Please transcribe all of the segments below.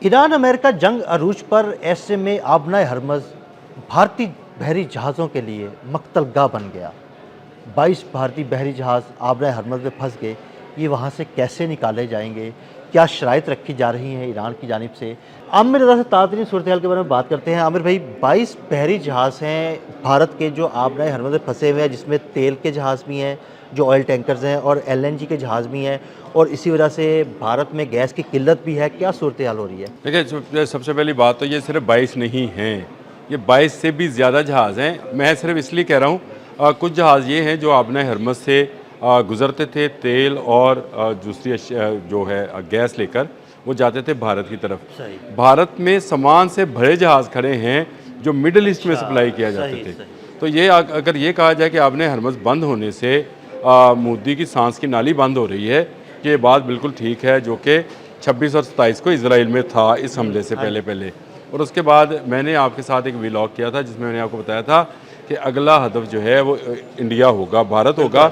Iran America जंग अरूज पर ऐसे में आबना हरमज़ भारतीय बहरी जहाज़ों के लिए मकतलगाह बन गया। 22 भारतीय बहरी जहाज़ आबना हरमज़ में फंस गए। ये वहाँ से कैसे निकाले जाएंगे? क्या शराइत रखी जा रही हैं ईरान की जानिब से? आमिर रज़ा से ताज़ा सूरत हाल के बारे में बात करते हैं। आमिर भाई, 22 बहरी जहाज़ हैं भारत के जो आबना हरमज़ में फंसे हुए हैं, जिसमें तेल के जहाज़ भी हैं, जो ऑयल टैंकर्स हैं, और एलएनजी के जहाज़ भी हैं, और इसी वजह से भारत में गैस की किल्लत भी है। क्या सूरत हाल हो रही है? देखिए, सबसे पहली बात तो ये सिर्फ 22 नहीं हैं, ये 22 से भी ज़्यादा जहाज़ हैं। मैं सिर्फ इसलिए कह रहा हूँ, कुछ जहाज़ ये हैं जो आबना हरमज़ से गुज़रते थे तेल और दूसरी जो है गैस लेकर वो जाते थे भारत की तरफ। सही। भारत में सामान से भरे जहाज़ खड़े हैं जो मिडल ईस्ट में सप्लाई किया जाते सही, थे। सही। तो ये अगर ये कहा जाए कि आबना हरमज़ बंद होने से मोदी की सांस की नाली बंद हो रही है, कि ये बात बिल्कुल ठीक है, जो कि 26 और 27 को इसराइल में था इस हमले से हाँ जी। पहले। और उसके बाद मैंने आपके साथ एक व्लॉग किया था जिसमें मैंने आपको बताया था कि अगला हदफ जो है वो इंडिया होगा, भारत होगा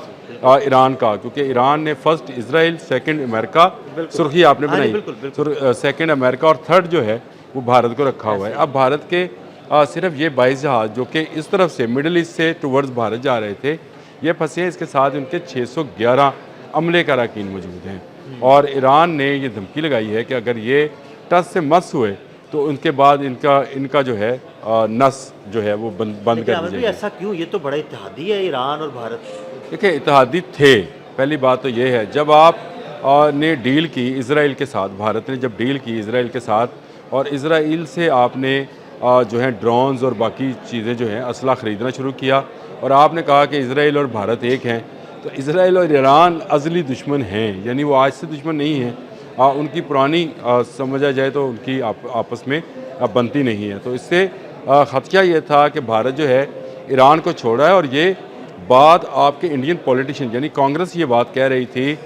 ईरान का, क्योंकि ईरान ने फर्स्ट इसराइल, सेकंड अमेरिका, सुर्खी आपने हाँ जी, बनाई, बिल्कुल, बिल्कुल। सेकंड अमेरिका और थर्ड जो है वो भारत को रखा हुआ है। अब भारत के सिर्फ ये 22 जहाज़ जो कि इस तरफ से मिडल ईस्ट से टुवर्ड्स भारत जा रहे थे, ये फंसे हैं। इसके साथ उनके 611 अमले का अरकान मौजूद हैं। और ईरान ने ये धमकी लगाई है कि अगर ये टस से मस हुए तो उनके बाद इनका जो है नस जो है वो बंद लेकिन कर दी आमिर भाई, जाएगी। ऐसा क्यों? ये तो बड़ा इत्तेहादी है ईरान और भारत। देखिए, इत्तेहादी थे। पहली बात तो ये है, जब आप ने डील की इसराइल के साथ, भारत ने जब डील की इसराइल के साथ और इसराइल से आपने जो है ड्रोन्स और बाकी चीज़ें जो हैं असला ख़रीदना शुरू किया, और आपने कहा कि इसराइल और भारत एक हैं, तो इसराइल और ईरान अज़ली दुश्मन हैं, यानी वो आज से दुश्मन नहीं हैं। उनकी पुरानी समझा जाए तो उनकी आपस में बनती नहीं है। तो इससे ख़दशा ये था कि भारत जो है ईरान को छोड़ा है। और ये बात आपके इंडियन पॉलिटिशियन यानी कांग्रेस ये बात कह रही थी,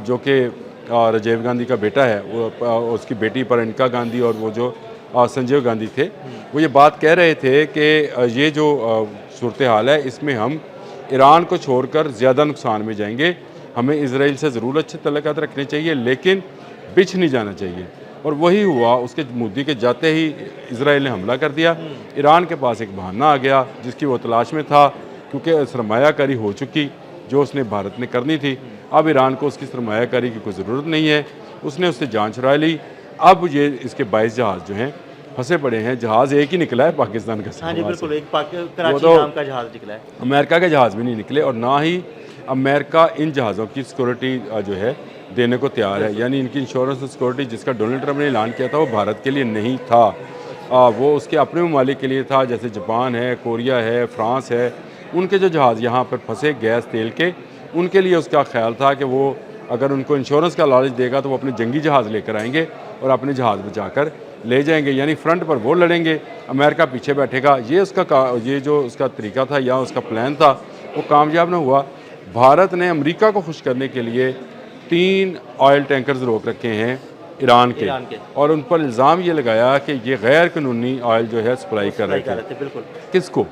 जो कि राजीव गांधी का बेटा है, वो उसकी बेटी प्रियंका गांधी और वो जो संजय गांधी थे, वो ये बात कह रहे थे कि ये जो सूरत हाल है इसमें हम ईरान को छोड़कर ज़्यादा नुकसान में जाएंगे। हमें इसराइल से ज़रूर अच्छे तल्लुकात रखने चाहिए, लेकिन बिछ नहीं जाना चाहिए। और वही हुआ, उसके मोदी के जाते ही इसराइल ने हमला कर दिया। ईरान के पास एक बहाना आ गया जिसकी वो तलाश में था, क्योंकि सरमायाकारी हो चुकी जो उसने भारत ने करनी थी। अब ईरान को उसकी सरमायाकारी की कोई ज़रूरत नहीं है, उसने उससे जान छुड़ा ली। अब ये इसके 22 जहाज़ जो हैं फंसे पड़े हैं। जहाज़ एक ही निकला है पाकिस्तान का हाँ जी, वहाँ से। बिल्कुल। एक वो कराची तो नाम का जहाज़ निकला है। अमेरिका के जहाज़ भी नहीं निकले, और ना ही अमेरिका इन जहाज़ों की सिक्योरिटी जो है देने को तैयार है। यानी इनकी इंश्योरेंस और सिक्योरिटी जिसका डोनाल्ड ट्रंप ने ऐलान किया था वो भारत के लिए नहीं था, वो उसके अपने ममालिक के लिए था, जैसे जापान है, कोरिया है, फ्रांस है। उनके जो जहाज़ यहाँ पर फंसे गैस तेल के, उनके लिए उसका ख्याल था कि वो अगर उनको इंश्योरेंस का लालच देगा तो वो अपने जंगी जहाज़ लेकर आएंगे और अपने जहाज़ बचाकर ले जाएंगे, यानी फ्रंट पर वो लड़ेंगे, अमेरिका पीछे बैठेगा। ये जो उसका तरीका था या उसका प्लान था वो कामयाब ना हुआ। भारत ने अमेरिका को खुश करने के लिए 3 ऑयल टैंकर्स रोक रखे हैं ईरान के, ईरान के। और उन पर इल्ज़ाम ये लगाया कि ये गैर कानूनी ऑयल जो है सप्लाई कर रहे थे। बिल्कुल। किसको?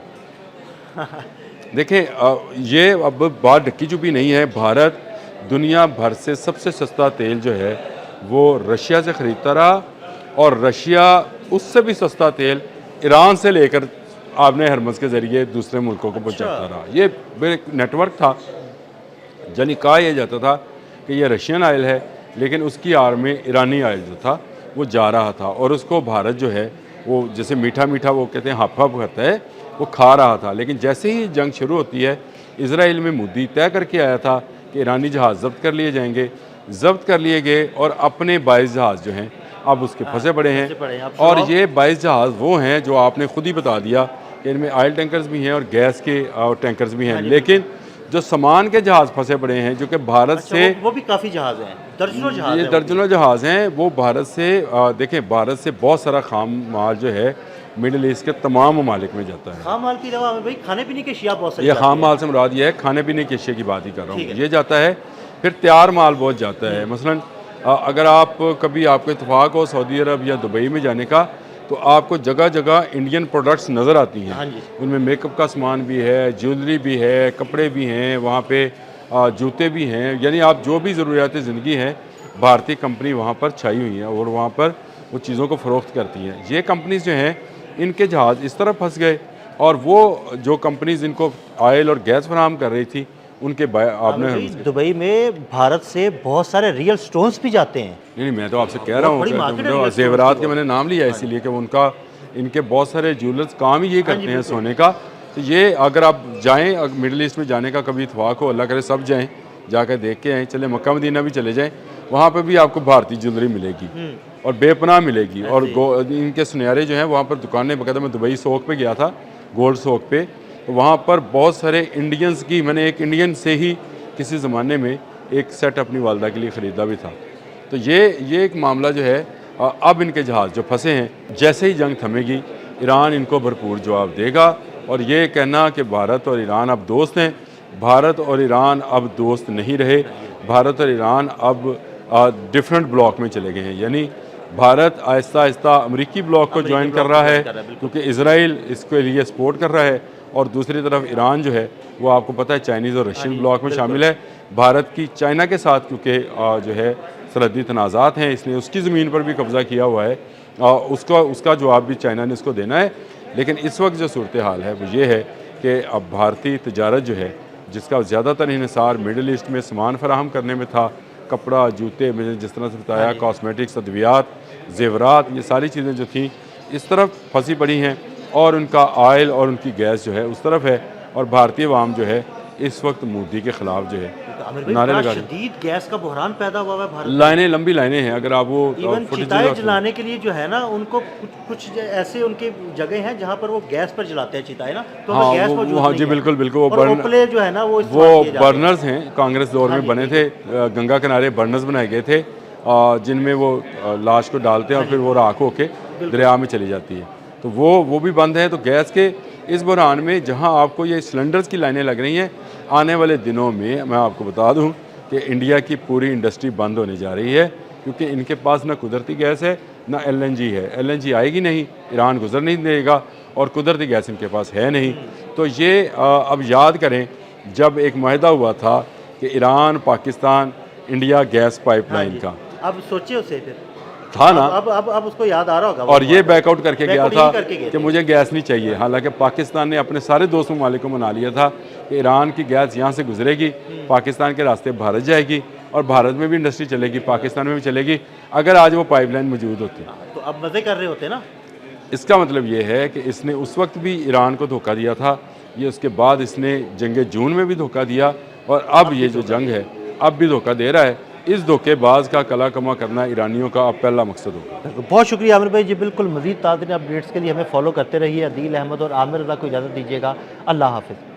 देखें, ये अब बात ढक्की चुपी नहीं है। भारत दुनिया भर से सबसे सस्ता तेल जो है वो रशिया से ख़रीदता रहा, और रशिया उससे भी सस्ता तेल ईरान से लेकर आबने हरमज़ के ज़रिए दूसरे मुल्कों को पहुँचाता रहा। ये एक नेटवर्क था। यानी कहा यह जाता था कि ये रशियन ऑयल है, लेकिन उसकी आड़ में ईरानी ऑयल जो था वो जा रहा था, और उसको भारत जो है वो जैसे मीठा मीठा वो कहते हैं हफ हफ करता है, वो खा रहा था। लेकिन जैसे ही जंग शुरू होती है, इसराइल में मोदी तय करके आया था कि ईरानी जहाज़ जब्त कर लिए जाएंगे। जब्त कर लिए गए, और अपने 22 जहाज़ जो हैं अब उसके फंसे पड़े हैं। फंसे पड़े हैं। अब और सुनाओ। ये 22 जहाज़ वो हैं जो आपने खुद ही बता दिया कि इनमें ऑयल टैंकर्स भी हैं और गैस के टैंकर्स भी हैं, हाँ जी, लेकिन जो सामान के जहाज़ फंसे पड़े हैं जो कि भारत अच्छा, से, वो भी काफ़ी जहाज़ हैं, दर्जनों जहाज़ ये हैं वो भी। दर्जनों जहाज़ हैं, वो भारत से देखें, भारत से बहुत सारा खाम माल जो है मिडल ईस्ट के तमाम ममालिक में जाता है। खाम माल के अलावा भाई खाने पीने की अशिया बहुत सारी ये जाती खाम है। माल से मुराद ये है, खाने पीने की अशिया की बात ही कर रहा ठीक हूँ, है। ये जाता है। फिर तैयार माल बहुत जाता है। मसलन अगर आप कभी आपको इत्तेफाक हो सऊदी अरब या दुबई में जाने का, तो आपको जगह जगह इंडियन प्रोडक्ट्स नज़र आती हैं। हाँ जी। उनमें मेकअप का सामान भी है, ज्वेलरी भी है, कपड़े भी हैं, वहाँ पे जूते भी हैं, यानी आप जो भी ज़रूरियात ज़िंदगी हैं, भारतीय कंपनी वहाँ पर छाई हुई हैं, और वहाँ पर वो चीज़ों को फ़रोख्त करती हैं। ये कंपनीज़ जो हैं इनके जहाज़ इस तरह फंस गए और वो जो कंपनीज़ इनको ऑयल और गैस फराहम कर रही थी उनके आमिर आपने भाई, दुबई में भारत से बहुत सारे रियल स्टोन्स भी जाते हैं। नहीं मैं तो आपसे कह रहा हूँ बड़ी मार्केट है कि रियल जेवरात स्टोन्स के मैंने नाम लिया इसीलिए कि उनका इनके बहुत सारे ज्वेलर्स काम ही ये करते हैं सोने का। तो ये अगर आप जाएं मिडल ईस्ट में जाने का कभी इत्फाक हो, अल्लाह करे सब जाएं, जाकर देख के आएँ, चले मक्का मदीना भी चले जाएं, वहाँ पे भी आपको भारतीय ज्वेलरी मिलेगी और बेपनाह मिलेगी। और इनके सुनहरे जो हैं वहाँ पर दुकानें बकायदा, मैं दुबई सोक पे गया था, गोल्ड सोक पे, तो वहाँ पर बहुत सारे इंडियंस की, मैंने एक इंडियन से ही किसी ज़माने में एक सेट अपनी वालदा के लिए ख़रीदा भी था। तो ये एक मामला जो है, अब इनके जहाज़ जो फंसे हैं, जैसे ही जंग थमेगी ईरान इनको भरपूर जवाब देगा। और ये कहना कि भारत और ईरान अब दोस्त हैं, भारत और ईरान अब दोस्त नहीं रहे, भारत और ईरान अब डिफरेंट ब्लॉक में चले गए हैं। यानी भारत आहिस्ता आहिस्ता अमरीकी ब्लॉक को ज्वाइन कर रहा है क्योंकि इसराइल इसके लिए सपोर्ट कर रहा है, और दूसरी तरफ ईरान जो है वो आपको पता है चाइनीज़ और रशियन ब्लॉक में शामिल है। भारत की चाइना के साथ क्योंकि जो है सरहदी तनाज़ात हैं, इसलिए उसकी ज़मीन पर भी कब्ज़ा किया हुआ है, उसका जवाब भी चाइना ने इसको देना है। लेकिन इस वक्त जो सूरत हाल है वो ये है कि अब भारतीय तजारत जो है, जिसका ज़्यादातर इन्हिसार मिडल ईस्ट में सामान फराहम करने में था, कपड़ा, जूते, मैंने जिस तरह से बताया, कॉस्मेटिक्स, अद्वियात, जेवरात, ये सारी चीज़ें जो थी इस तरफ फंसी पड़ी हैं, और उनका ऑयल और उनकी गैस जो है उस तरफ है। और भारतीय अवाम जो है इस वक्त मोदी के ख़िलाफ़ जो है नारे लगा रही है। शदीद गैस का बहरान पैदा हुआ है भारत में। लाइनें, लंबी लाइनें हैं। अगर आप वो इवन फुटेज चिताएं जलाने के लिए जो है ना, उनको कुछ ऐसे उनके जगह हैं जहाँ पर वो गैस पर जलाते हैं चिताएं ना, तो हाँ, गैस वो मौजूद हाँ नहीं जी है। बिल्कुल बिल्कुल, और उपले जो है ना वो बर्नर्स हैं, कांग्रेस दौर में बने थे, गंगा किनारे बर्नर्स बनाए गए थे जिनमें वो लाश को डालते हैं और फिर वो राख होके दरिया में चली जाती है, तो वो भी बंद है। तो गैस के इस बहरान में जहां आपको ये सिलेंडर्स की लाइनें लग रही हैं, आने वाले दिनों में मैं आपको बता दूं कि इंडिया की पूरी इंडस्ट्री बंद होने जा रही है, क्योंकि इनके पास ना कुदरती गैस है ना एलएनजी है। एलएनजी आएगी नहीं, ईरान गुजर नहीं देगा, और कुदरती गैस इनके पास है नहीं। तो ये अब याद करें जब एक माहिदा हुआ था कि Iran Pakistan India gas pipeline का, अब सोचिए उसे फिर था ना, अब उसको याद आ रहा होगा, और ये बैकआउट करके गया था कि कि मुझे गैस नहीं चाहिए। हालांकि पाकिस्तान ने अपने सारे दोस्त ममालिक को मना लिया था कि ईरान की गैस यहाँ से गुजरेगी, पाकिस्तान के रास्ते भारत जाएगी, और भारत में भी इंडस्ट्री चलेगी, पाकिस्तान में भी चलेगी, अगर आज वो पाइपलाइन मौजूद होती। तो अब मज़े कर रहे होते ना। इसका मतलब ये है कि इसने उस वक्त भी ईरान को धोखा दिया था, ये उसके बाद इसने जंग जून में भी धोखा दिया, और अब ये जो जंग है अब भी धोखा दे रहा है। इस धोखेबाज का कला कमा करना ईरानियों का अब पहला मकसद होगा। बहुत शुक्रिया आमिर भाई जी, बिल्कुल मज़ीद ताज़ा अपडेट्स के लिए हमें फॉलो करते रहिए। अदील अहमद और आमिर रज़ा को इजाज़त दीजिएगा। अल्लाह हाफ़िज़।